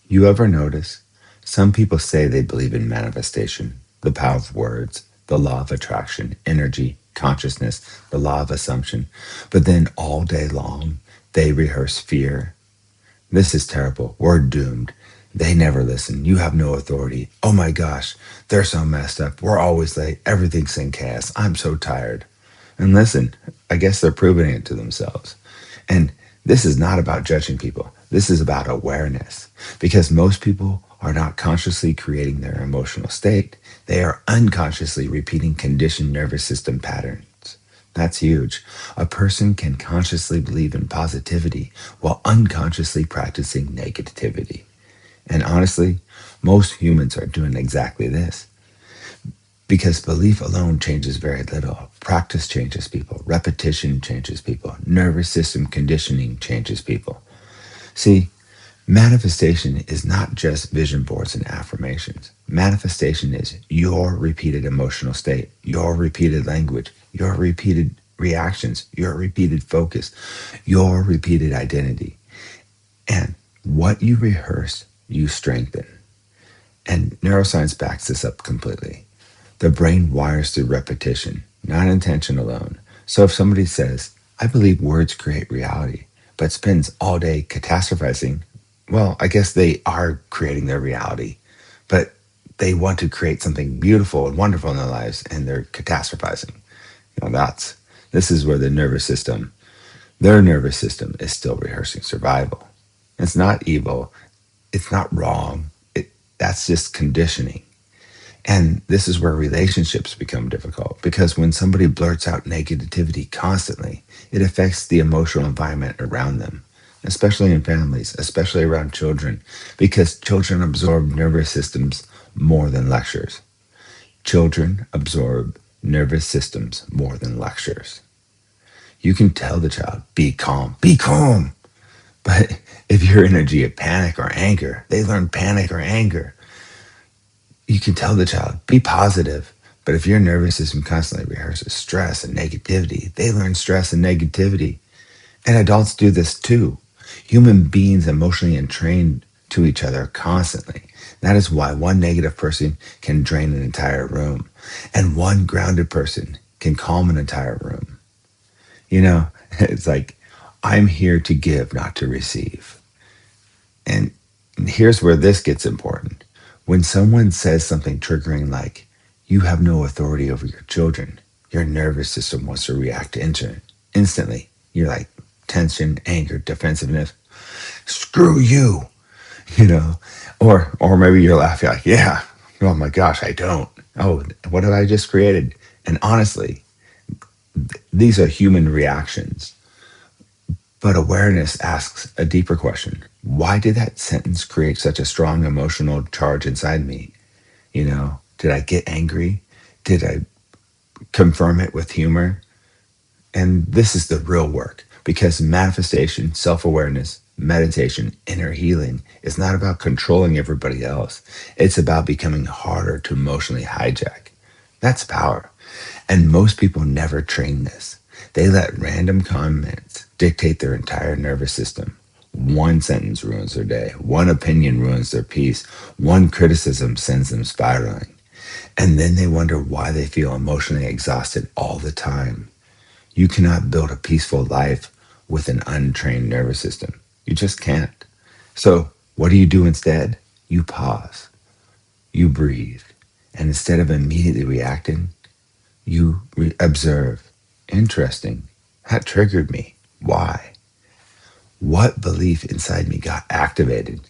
You ever notice? Some people say they believe in manifestation, the power of words, the law of attraction, energy, consciousness, the law of assumption, but then all day long they rehearse fear. This is terrible. We're doomed. They never listen. You have no authority. Oh my gosh, they're so messed up. We're always late. Everything's in chaos. I'm so tired. And listen, I guess they're proving it to themselves. And this is not about judging people. This is about awareness because most people are not consciously creating their emotional state. They are unconsciously repeating conditioned nervous system patterns. That's huge. A person can consciously believe in positivity while unconsciously practicing negativity. And honestly, most humans are doing exactly this. Because belief alone changes very little. Practice changes people. Repetition changes people. Nervous system conditioning changes people. See, manifestation is not just vision boards and affirmations. Manifestation is your repeated emotional state, your repeated language, your repeated reactions, your repeated focus, your repeated identity. And what you rehearse, you strengthen. And neuroscience backs this up completely. The brain wires through repetition, not intention alone. So if somebody says, I believe words create reality, but spends all day catastrophizing, well, I guess they are creating their reality, but they want to create something beautiful and wonderful in their lives and they're catastrophizing. This is where their nervous system is still rehearsing survival. It's not evil. It's not wrong. That's just conditioning. And this is where relationships become difficult because when somebody blurts out negativity constantly, it affects the emotional environment around them, especially in families, especially around children, because children absorb nervous systems more than lectures. Children absorb nervous systems more than lectures. You can tell the child, be calm, be calm. But if your energy of panic or anger, they learn panic or anger. You can tell the child, be positive. But if your nervous system constantly rehearses stress and negativity, they learn stress and negativity. And adults do this too. Human beings emotionally entrained to each other constantly. That is why one negative person can drain an entire room, and one grounded person can calm an entire room. You know, it's like, I'm here to give, not to receive. And here's where this gets important. When someone says something triggering like, you have no authority over your children, your nervous system wants to react instantly. You're like tension, anger, defensiveness. Screw you, you know. Or maybe you're laughing like, yeah, oh my gosh, I don't. Oh, what have I just created? And honestly, these are human reactions. But awareness asks a deeper question. Why did that sentence create such a strong emotional charge inside me? You know, did I get angry? Did I confirm it with humor? And this is the real work because manifestation, self awareness, meditation, inner healing is not about controlling everybody else. It's about becoming harder to emotionally hijack. That's power. And most people never train this. They let random comments dictate their entire nervous system. One sentence ruins their day. One opinion ruins their peace. One criticism sends them spiraling. And then they wonder why they feel emotionally exhausted all the time. You cannot build a peaceful life with an untrained nervous system. You just can't. So, what do you do instead? You pause. You breathe. And instead of immediately reacting, you observe. Interesting. That triggered me. Why? What belief inside me got activated?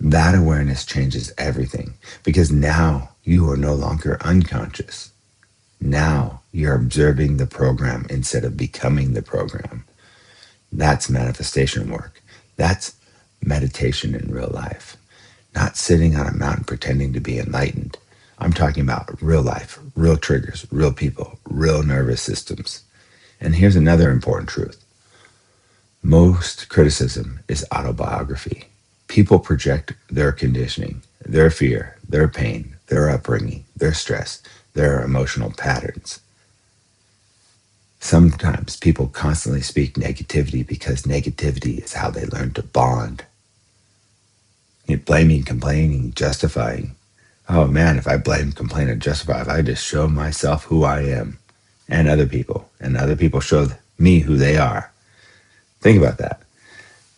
That awareness changes everything because now you are no longer unconscious. Now you're observing the program instead of becoming the program. That's manifestation work. That's meditation in real life. Not sitting on a mountain pretending to be enlightened. I'm talking about real life, real triggers, real people, real nervous systems. And here's another important truth. Most criticism is autobiography. People project their conditioning, their fear, their pain, their upbringing, their stress, their emotional patterns. Sometimes people constantly speak negativity because negativity is how they learn to bond. Blaming, complaining, justifying. Oh man, if I blame, complain, or justify, if I just show myself who I am and other people show me who they are. Think about that.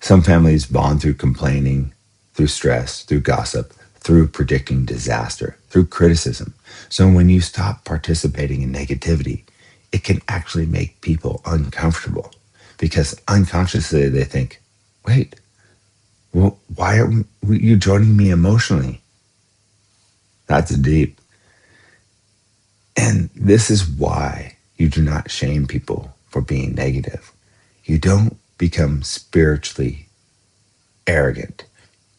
Some families bond through complaining, through stress, through gossip, through predicting disaster, through criticism. So when you stop participating in negativity, it can actually make people uncomfortable because unconsciously they think, wait, well, why are you joining me emotionally? That's deep. And this is why you do not shame people for being negative. You don't become spiritually arrogant.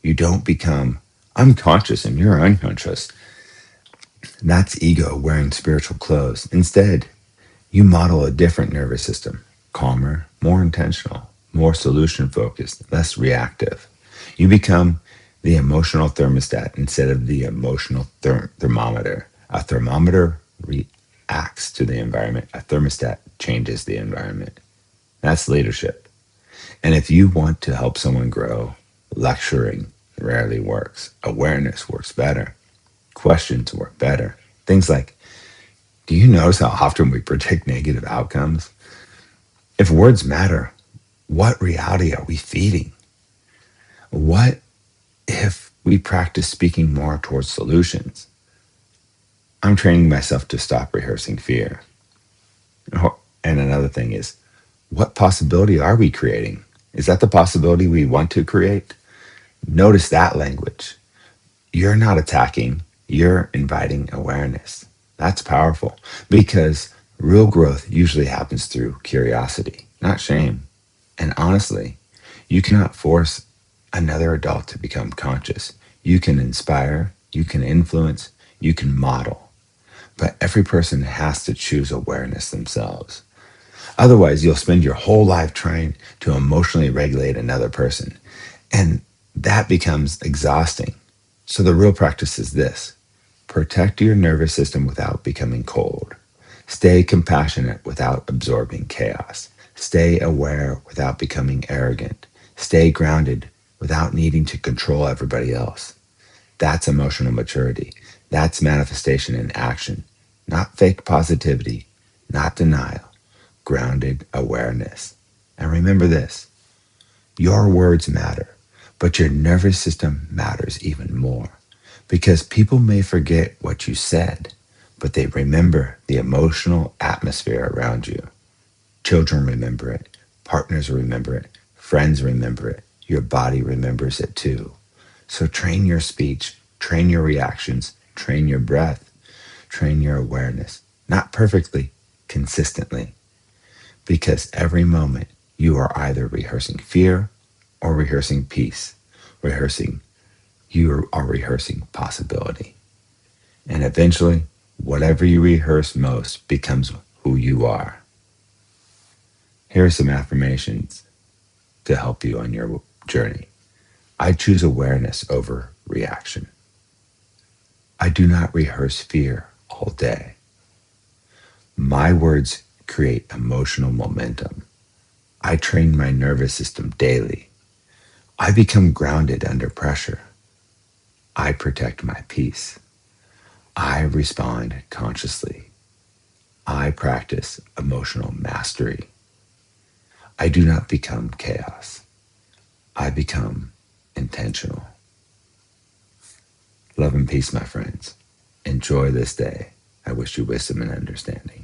You don't become unconscious and you're unconscious. That's ego wearing spiritual clothes. Instead, you model a different nervous system, calmer, more intentional, more solution focused, less reactive. You become the emotional thermostat instead of the emotional thermometer. A thermometer reacts to the environment, a thermostat changes the environment. That's leadership. And if you want to help someone grow, lecturing rarely works. Awareness works better. Questions work better. Things like, do you notice how often we predict negative outcomes? If words matter, what reality are we feeding? What if we practice speaking more towards solutions? I'm training myself to stop rehearsing fear. And another thing is, what possibility are we creating? Is that the possibility we want to create? Notice that language. You're not attacking, you're inviting awareness. That's powerful because real growth usually happens through curiosity, not shame. And honestly, you cannot force another adult to become conscious. You can inspire, you can influence, you can model. But every person has to choose awareness themselves. Otherwise, you'll spend your whole life trying to emotionally regulate another person. And that becomes exhausting. So the real practice is this: protect your nervous system without becoming cold. Stay compassionate without absorbing chaos. Stay aware without becoming arrogant. Stay grounded without needing to control everybody else. That's emotional maturity. That's manifestation in action, not fake positivity, not denial, grounded awareness. And remember this: your words matter, but your nervous system matters even more because people may forget what you said, but they remember the emotional atmosphere around you. Children remember it, partners remember it, friends remember it, your body remembers it too. So train your speech, train your reactions, train your breath, train your awareness. Not perfectly, consistently, because every moment you are either rehearsing fear or rehearsing peace. Rehearsing, you are rehearsing possibility. And eventually, whatever you rehearse most becomes who you are. Here are some affirmations to help you on your journey. I choose awareness over reaction. I do not rehearse fear all day. My words create emotional momentum. I train my nervous system daily. I become grounded under pressure. I protect my peace. I respond consciously. I practice emotional mastery. I do not become chaos. I become intentional. Love and peace, my friends. Enjoy this day. I wish you wisdom and understanding.